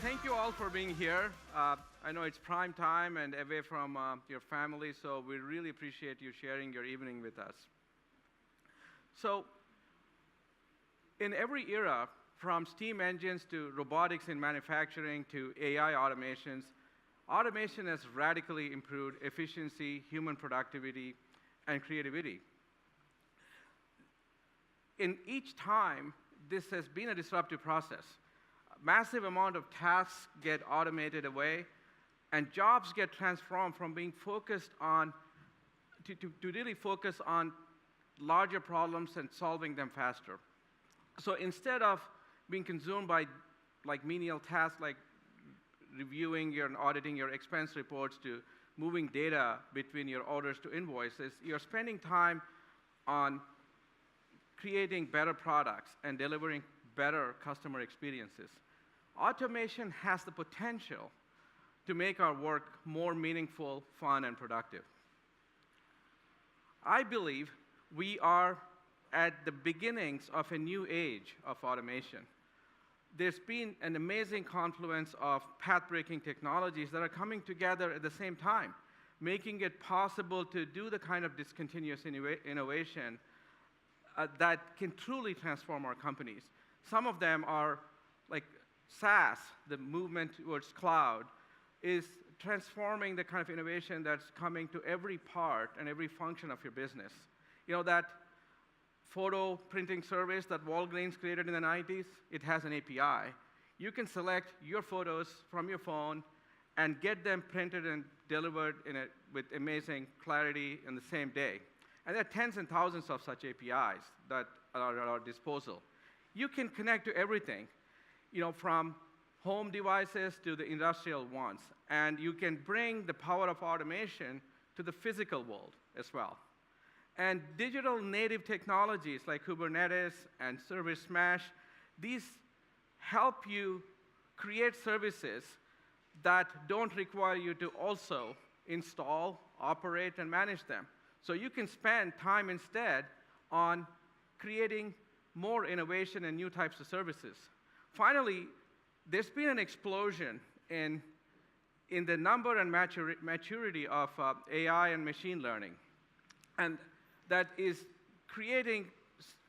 Thank you all for being here. I know it's prime time and away from your family, so we really appreciate you sharing your evening with us. So, in every era, from steam engines to robotics in manufacturing to AI automations, automation has radically improved efficiency, human productivity, and creativity. In each time, this has been a disruptive process. A massive amount of tasks get automated away, and jobs get transformed from being focused on, to really focus on larger problems and solving them faster. So instead of being consumed by menial tasks like reviewing and auditing your expense reports to moving data between your orders to invoices, you're spending time on creating better products and delivering better customer experiences. Automation has the potential to make our work more meaningful, fun, and productive. I believe we are at the beginnings of a new age of automation. There's been an amazing confluence of path-breaking technologies that are coming together at the same time, making it possible to do the kind of discontinuous innovation that can truly transform our companies. Some of them are like SaaS, the movement towards cloud, is transforming the kind of innovation that's coming to every part and every function of your business. You know, that photo printing service that Walgreens created in the 90s, it has an API. You can select your photos from your phone and get them printed and delivered with amazing clarity in the same day. And there are tens and thousands of such APIs that are at our disposal. You can connect to everything, from home devices to the industrial ones. And you can bring the power of automation to the physical world as well. And digital native technologies like Kubernetes and Service Mesh, these help you create services that don't require you to also install, operate, and manage them. So you can spend time instead on creating more innovation and new types of services. Finally, there's been an explosion in the number and maturity of AI and machine learning. And that is creating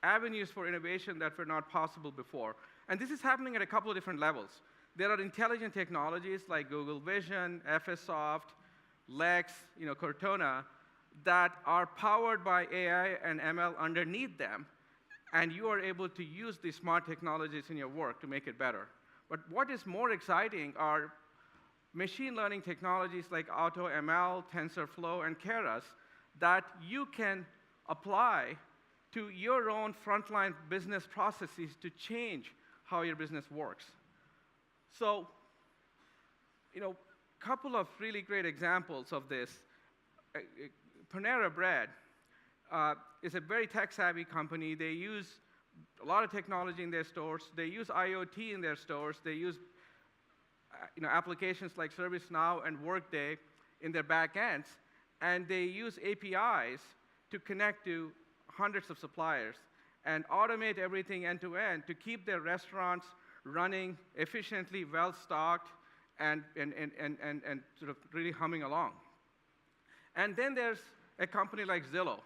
avenues for innovation that were not possible before. And this is happening at a couple of different levels. There are intelligent technologies like Google Vision, FSsoft, Lex, Cortana, that are powered by AI and ML underneath them, and you are able to use these smart technologies in your work to make it better. But what is more exciting are machine learning technologies like AutoML, TensorFlow, and Keras that you can apply to your own frontline business processes to change how your business works. So, a couple of really great examples of this. Panera Bread is a very tech-savvy company. They use a lot of technology in their stores. They use IoT in their stores. They use applications like ServiceNow and Workday in their back ends. And they use APIs to connect to hundreds of suppliers and automate everything end-to-end to keep their restaurants running efficiently, well-stocked, and sort of really humming along. And then there's a company like Zillow.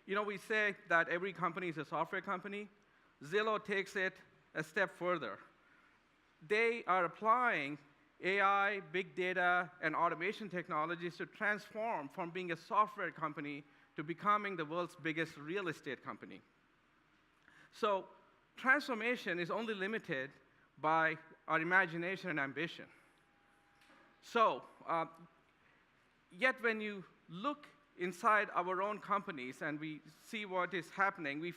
We say that every company is a software company. Zillow takes it a step further. They are applying AI, big data, and automation technologies to transform from being a software company to becoming the world's biggest real estate company. So transformation is only limited by our imagination and ambition. So, yet when you look inside our own companies and we see what is happening,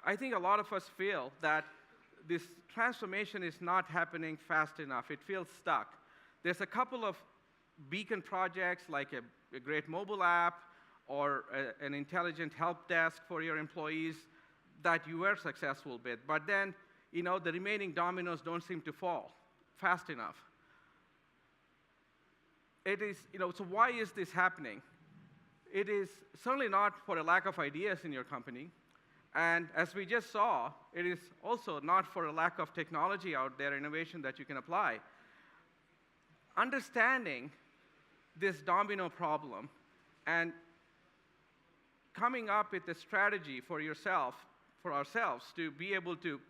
I think a lot of us feel that this transformation is not happening fast enough. It feels stuck. There's a couple of beacon projects like a great mobile app or an intelligent help desk for your employees that you were successful with. But then, the remaining dominoes don't seem to fall fast enough. It is, so why is this happening? It is certainly not for a lack of ideas in your company. And as we just saw, it is also not for a lack of technology out there, innovation that you can apply. understanding this domino problem and coming up with a strategy for yourself, for ourselves, to be able to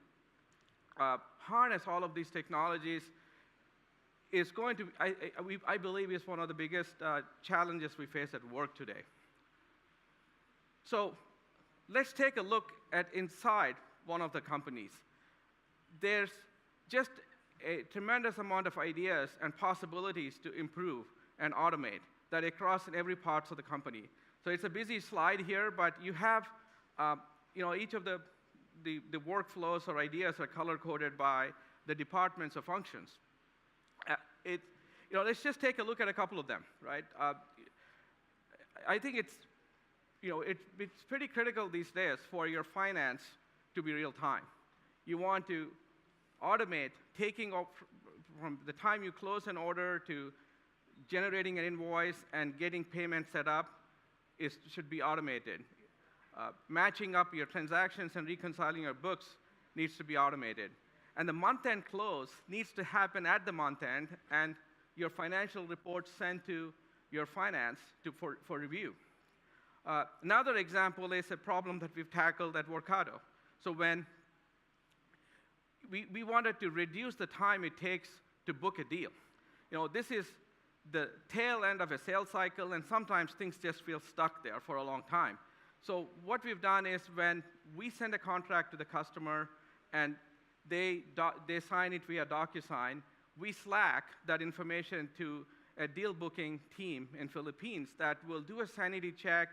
harness all of these technologies is going to, I believe, is one of the biggest challenges we face at work today. So let's take a look at inside one of the companies. There's just a tremendous amount of ideas and possibilities to improve and automate that are across in every part of the company. So it's a busy slide here, but you have, each of the workflows or ideas are color-coded by the departments or functions. Let's just take a look at a couple of them, right? I think it's pretty critical these days for your finance to be real time. You want to automate taking off from the time you close an order to generating an invoice and getting payment set up should be automated. Matching up your transactions and reconciling your books needs to be automated. And the month-end close needs to happen at the month-end, and your financial reports sent to your finance for review. Another example is a problem that we've tackled at Workato. So when we wanted to reduce the time it takes to book a deal. This is the tail end of a sales cycle, and sometimes things just feel stuck there for a long time. So what we've done is when we send a contract to the customer and they sign it via DocuSign, we Slack that information to a deal booking team in Philippines that will do a sanity check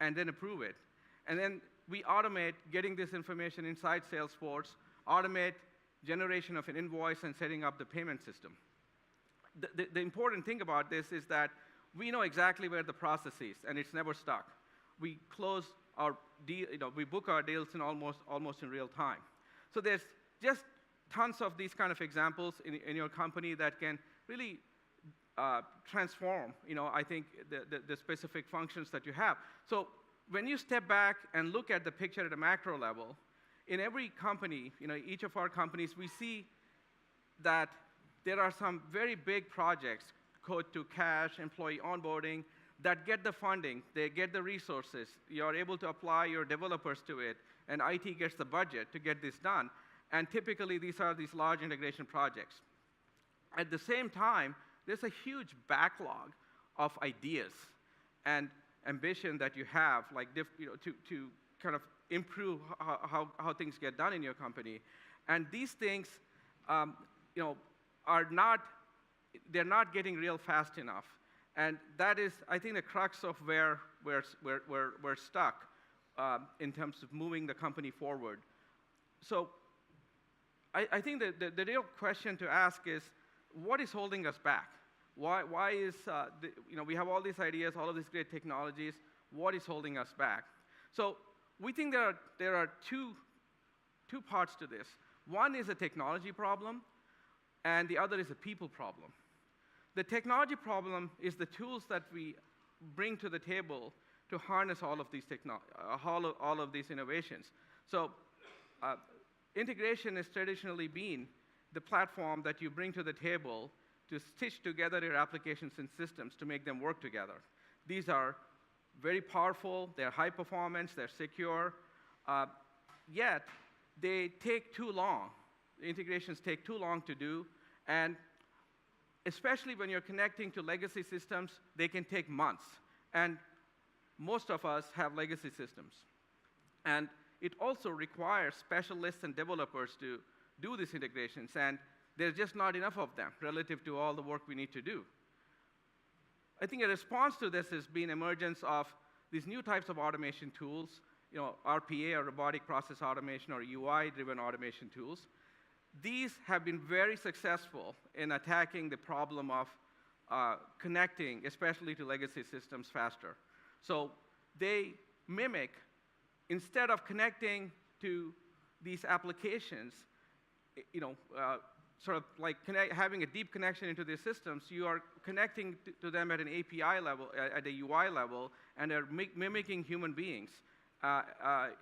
and then approve it. And then we automate getting this information inside Salesforce, automate generation of an invoice and setting up the payment system. The important thing about this is that we know exactly where the process is, and it's never stuck. We close our deal, we book our deals in almost in real time. So there's just tons of these kind of examples in your company that can really transform, I think, the specific functions that you have. So when you step back and look at the picture at a macro level, in every company, each of our companies, we see that there are some very big projects, code to cash, employee onboarding, that get the funding, they get the resources, you're able to apply your developers to it, and IT gets the budget to get this done. And typically, these are these large integration projects. At the same time, there's a huge backlog of ideas and ambition that you have, like to kind of improve how things get done in your company. And these things, they're not getting real fast enough. And that is, I think, the crux of where we're stuck in terms of moving the company forward. So I think the real question to ask is, what is holding us back? Why is, we have all these ideas, all of these great technologies, what is holding us back? So we think there are two parts to this. One is a technology problem, and the other is a people problem. The technology problem is the tools that we bring to the table to harness all of these all of these innovations. So integration has traditionally been the platform that you bring to the table to stitch together your applications and systems to make them work together. These are very powerful, they're high performance, they're secure, yet they take too long. The integrations take too long to do, and especially when you're connecting to legacy systems, they can take months. And most of us have legacy systems. And it also requires specialists and developers to do these integrations, and there's just not enough of them relative to all the work we need to do. I think a response to this has been emergence of these new types of automation tools, RPA, or robotic process automation, or UI-driven automation tools. These have been very successful in attacking the problem of connecting, especially to legacy systems, faster. So they mimic, instead of connecting to these applications, sort of like having a deep connection into these systems, you are connecting to them at an API level, at a UI level, and are mimicking human beings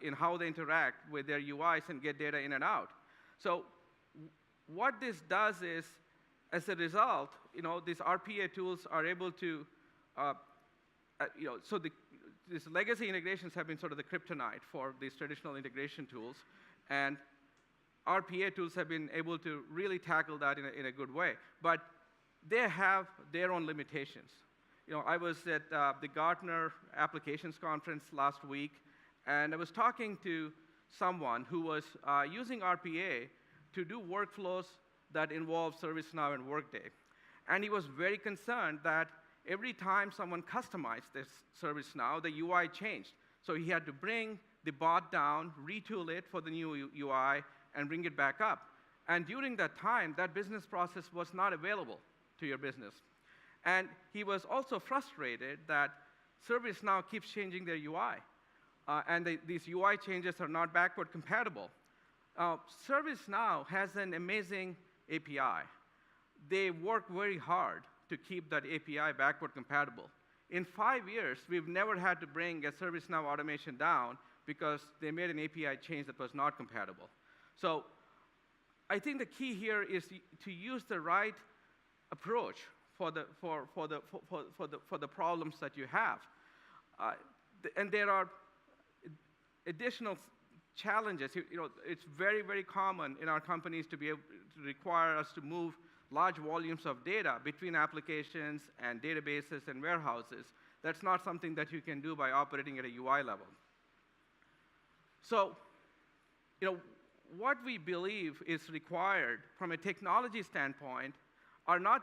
in how they interact with their UIs and get data in and out. So what this does is, as a result, these RPA tools are able to, so these legacy integrations have been sort of the kryptonite for these traditional integration tools, and RPA tools have been able to really tackle that in a good way. But they have their own limitations. I was at the Gartner Applications Conference last week, and I was talking to someone who was using RPA to do workflows that involve ServiceNow and Workday. And he was very concerned that every time someone customized this ServiceNow, the UI changed. So he had to bring the bot down, retool it for the new UI, and bring it back up. And during that time, that business process was not available to your business. And he was also frustrated that ServiceNow keeps changing their UI. And these UI changes are not backward compatible. ServiceNow has an amazing API. They work very hard to keep that API backward compatible. In 5 years, we've never had to bring a ServiceNow automation down because they made an API change that was not compatible. So I think the key here is to use the right approach for the problems that you have. And there are additional challenges. It's very, very common in our companies to be able to require us to move large volumes of data between applications and databases and warehouses. That's not something that you can do by operating at a UI level. So, what we believe is required from a technology standpoint are not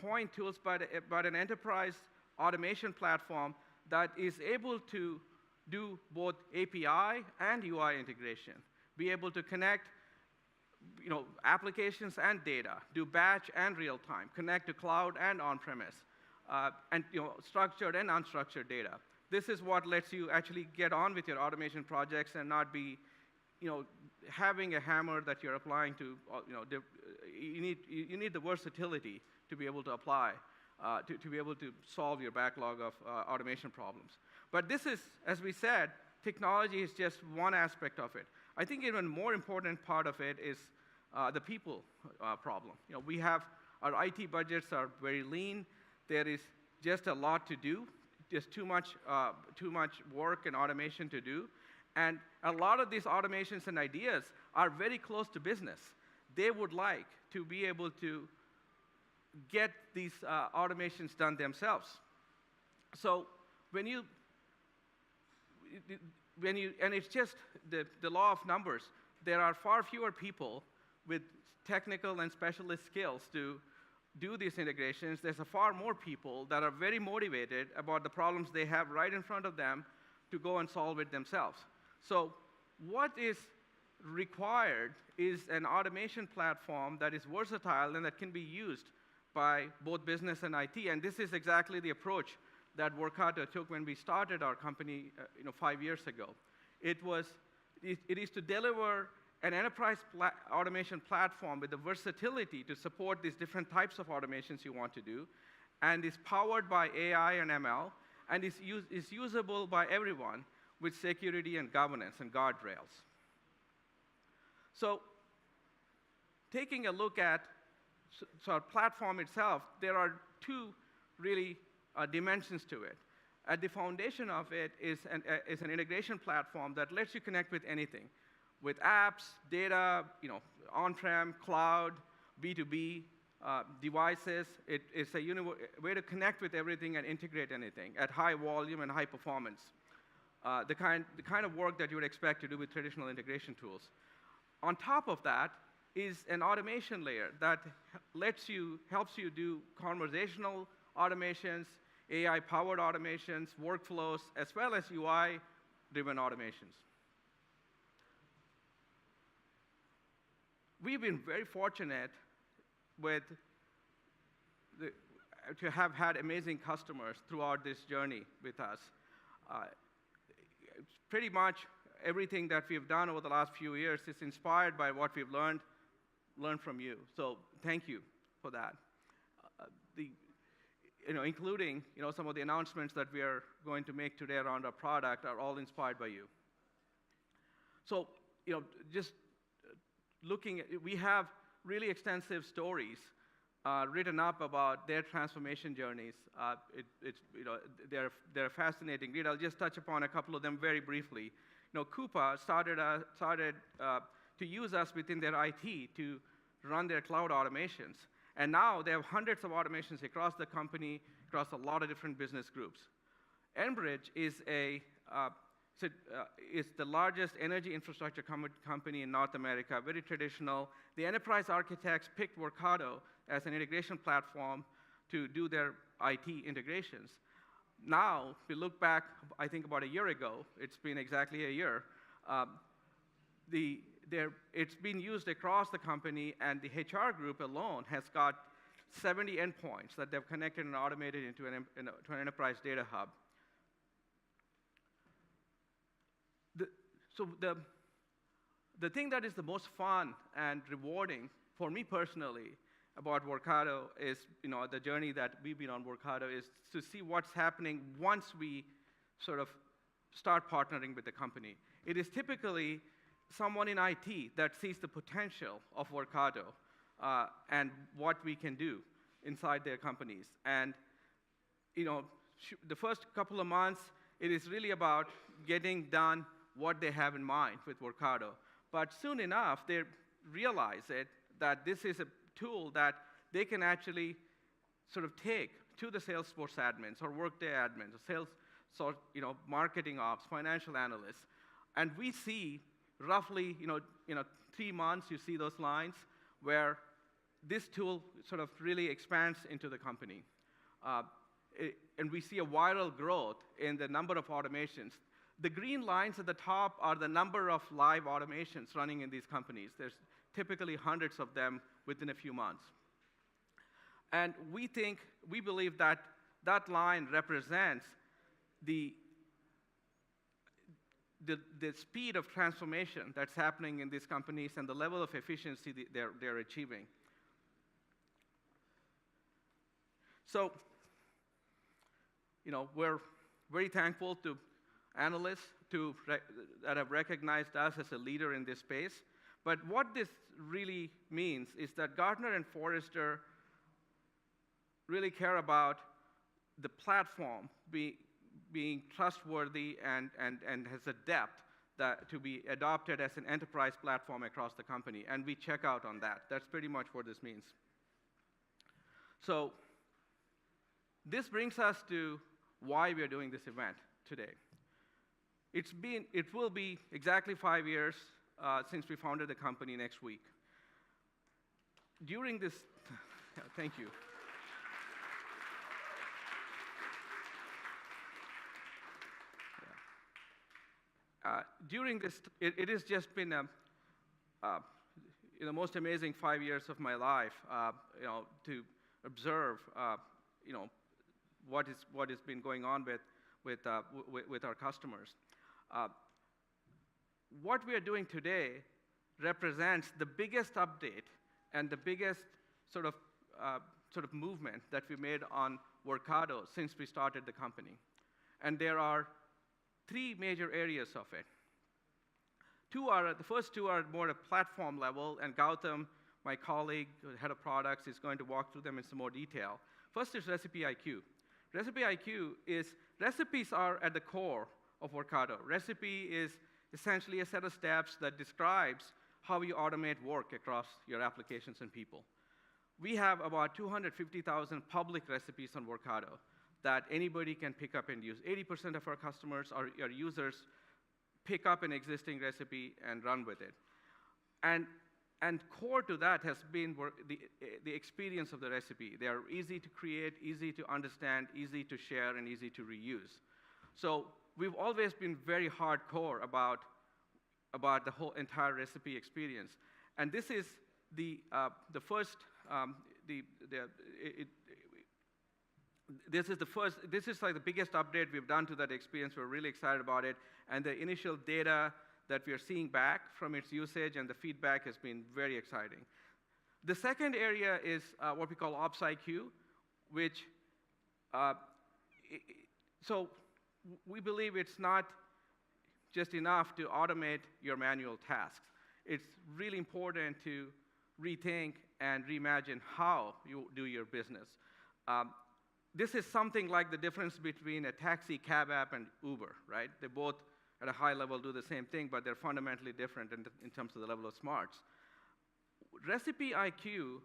point tools, but an enterprise automation platform that is able to do both API and UI integration, be able to connect applications and data, do batch and real time, connect to cloud and on-premise, and structured and unstructured data. This is what lets you actually get on with your automation projects and not be having a hammer that you're applying to, you need the versatility to be able to apply, to be able to solve your backlog of automation problems. But this is, as we said, technology is just one aspect of it. I think even more important part of it is the people problem. We have, our IT budgets are very lean. There is just a lot to do, just too much work and automation to do. And a lot of these automations and ideas are very close to business. They would like to be able to get these automations done themselves. So and it's just the law of numbers. There are far fewer people with technical and specialist skills to do these integrations. There's far more people that are very motivated about the problems they have right in front of them to go and solve it themselves. So what is required is an automation platform that is versatile and that can be used by both business and IT. And this is exactly the approach that Workato took when we started our company 5 years ago. It is to deliver an enterprise automation platform with the versatility to support these different types of automations you want to do, and is powered by AI and ML, and is usable by everyone with security and governance and guardrails. So taking a look at our platform itself, there are two really dimensions to it. At the foundation of it is an integration platform that lets you connect with anything, with apps, data, on-prem, cloud, B2B, devices. It's a way to connect with everything and integrate anything at high volume and high performance. The kind of work that you would expect to do with traditional integration tools. On top of that is an automation layer that helps you do conversational automations, AI-powered automations, workflows, as well as UI-driven automations. We've been very fortunate to have had amazing customers throughout this journey with us. Pretty much everything that we've done over the last few years is inspired by what we've learned from you. So thank you for that. Including some of the announcements that we are going to make today around our product are all inspired by you. So just looking at, we have really extensive stories written up about their transformation journeys. They're a fascinating read. I'll just touch upon a couple of them very briefly. Coupa started to use us within their IT to run their cloud automations. And now they have hundreds of automations across the company, across a lot of different business groups. Enbridge is the largest energy infrastructure company in North America, very traditional. The enterprise architects picked Workato as an integration platform to do their IT integrations. Now, if we look back, I think about a year ago, it's been exactly a year, it's been used across the company, and the HR group alone has got 70 endpoints that they've connected and automated into an enterprise data hub. The thing that is the most fun and rewarding for me personally about Workato is, the journey that we've been on Workato is to see what's happening once we sort of start partnering with the company. It is typically someone in IT that sees the potential of Workato and what we can do inside their companies. And, the first couple of months, it is really about getting done what they have in mind with Workato. But soon enough, they realize that this is a tool that they can actually sort of take to the Salesforce admins or Workday admins, or marketing ops, financial analysts. And we see roughly, 3 months, you see those lines where this tool sort of really expands into the company. And we see a viral growth in the number of automations. The green lines at the top are the number of live automations running in these companies. There's typically hundreds of them within a few months. And we believe that that line represents the speed of transformation that's happening in these companies and the level of efficiency they're achieving. So, we're very thankful to analysts that have recognized us as a leader in this space. But what this really means is that Gartner and Forrester really care about the platform being trustworthy and has a depth to be adopted as an enterprise platform across the company. And we check out on that. That's pretty much what this means. So this brings us to why we are doing this event today. It will be exactly 5 years since we founded the company next week. During this, thank you. During this, it has just been the most amazing 5 years of my life, to observe, what has been going on with our customers. What we are doing today represents the biggest update and the biggest sort of movement that we made on Workato since we started the company. And there are 3 major areas of it. The first two are more at platform level, and Gautam, my colleague, head of products, is going to walk through them in some more detail. First is Recipe IQ. Recipe IQ recipes are at the core of Workato. Recipe is essentially a set of steps that describes how you automate work across your applications and people. We have about 250,000 public recipes on Workato that anybody can pick up and use. 80% of our customers, our users, pick up an existing recipe and run with it. And core to that has been the experience of the recipe. They are easy to create, easy to understand, easy to share, and easy to reuse. So we've always been very hardcore about the whole entire recipe experience. And this is the first. This is like the biggest update we've done to that experience. We're really excited about it. And the initial data that we are seeing back from its usage and the feedback has been very exciting. The second area is what we call Ops IQ, which, so we believe it's not just enough to automate your manual tasks. It's really important to rethink and reimagine how you do your business. This is something like the difference between a taxi cab app and Uber, right? They both, at a high level, do the same thing, but they're fundamentally different in terms of the level of smarts. Recipe IQ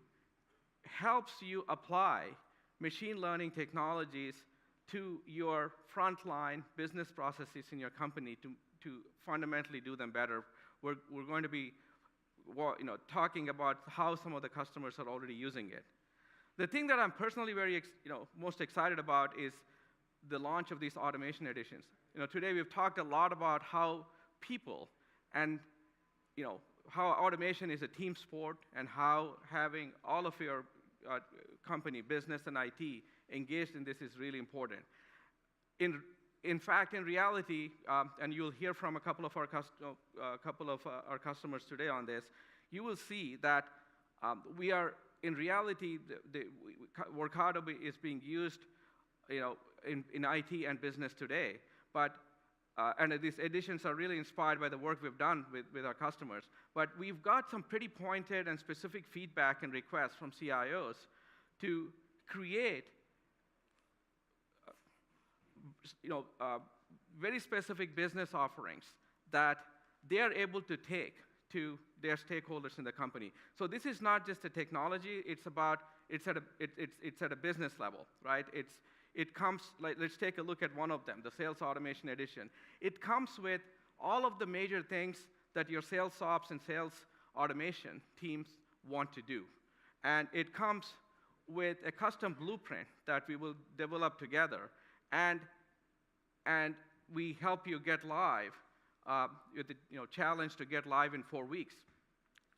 helps you apply machine learning technologies to your frontline business processes in your company to fundamentally do them better. We're going to be talking about how some of the customers are already using it. The thing that I'm personally very most excited about is the launch of these automation editions. Today we've talked a lot about how people and how automation is a team sport, and how having all of your company, business and IT, engaged in this is really important. In fact, in reality, and you'll hear from a couple of our customers today on this, you will see that we are, in reality, Workato is being used in IT and business today. But and these editions are really inspired by the work we've done with our customers. But we've got some pretty pointed and specific feedback and requests from CIOs to create very specific business offerings that they are able to take to their stakeholders in the company. So this is not just a technology, it's at a business level, right? It comes, let's take a look at one of them, the Sales Automation Edition. It comes with all of the major things that your sales ops and sales automation teams want to do. And it comes with a custom blueprint that we will develop together. And we help you get live with the challenge to get live in 4 weeks.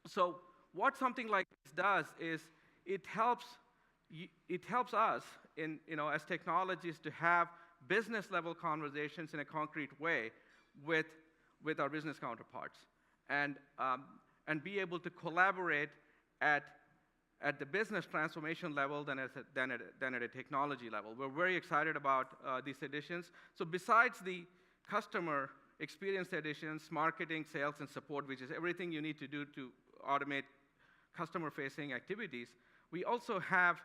So what something like this does is it helps us as technologists to have business level conversations in a concrete way with our business counterparts, and be able to collaborate at the business transformation level than at a technology level. We're very excited about these editions. So besides the customer experience editions, marketing, sales, and support, which is everything you need to do to automate customer-facing activities, we also have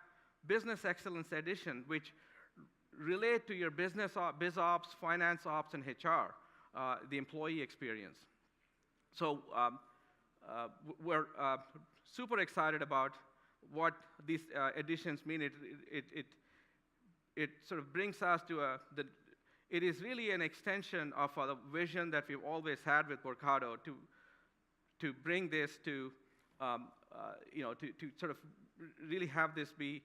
Business Excellence Edition, which relate to your business biz ops, finance ops, and HR, the employee experience. So we're super excited about what these editions mean. It sort of brings us to it is really an extension of the vision that we've always had with Workato to bring this to sort of really have this be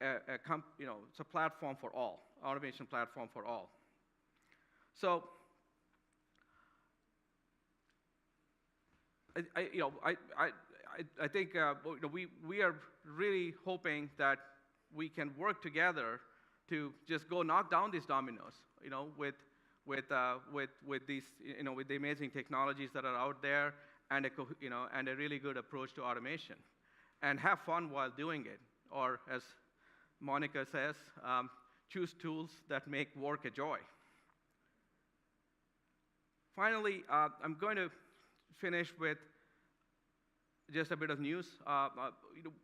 it's a platform for all, automation platform for all. So I think we are really hoping that we can work together to just go knock down these dominoes, with these, with the amazing technologies that are out there, and a really good approach to automation, and have fun while doing it, or as Monica says, choose tools that make work a joy. Finally, I'm going to finish with just a bit of news.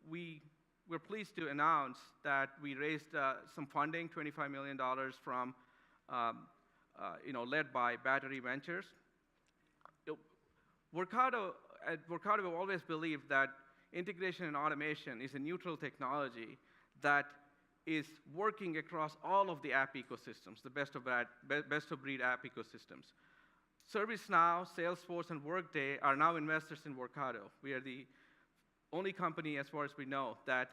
We're pleased to announce that we raised some funding, $25 million from, led by Battery Ventures. At Workato, we've always believed that integration and automation is a neutral technology that is working across all of the app ecosystems, the best of breed app ecosystems. ServiceNow, Salesforce, and Workday are now investors in Workato. We are the only company, as far as we know, that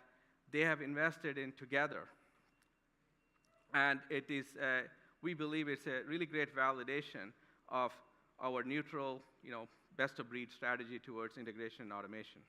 they have invested in together. And it is, we believe it's a really great validation of our neutral, best of breed strategy towards integration and automation.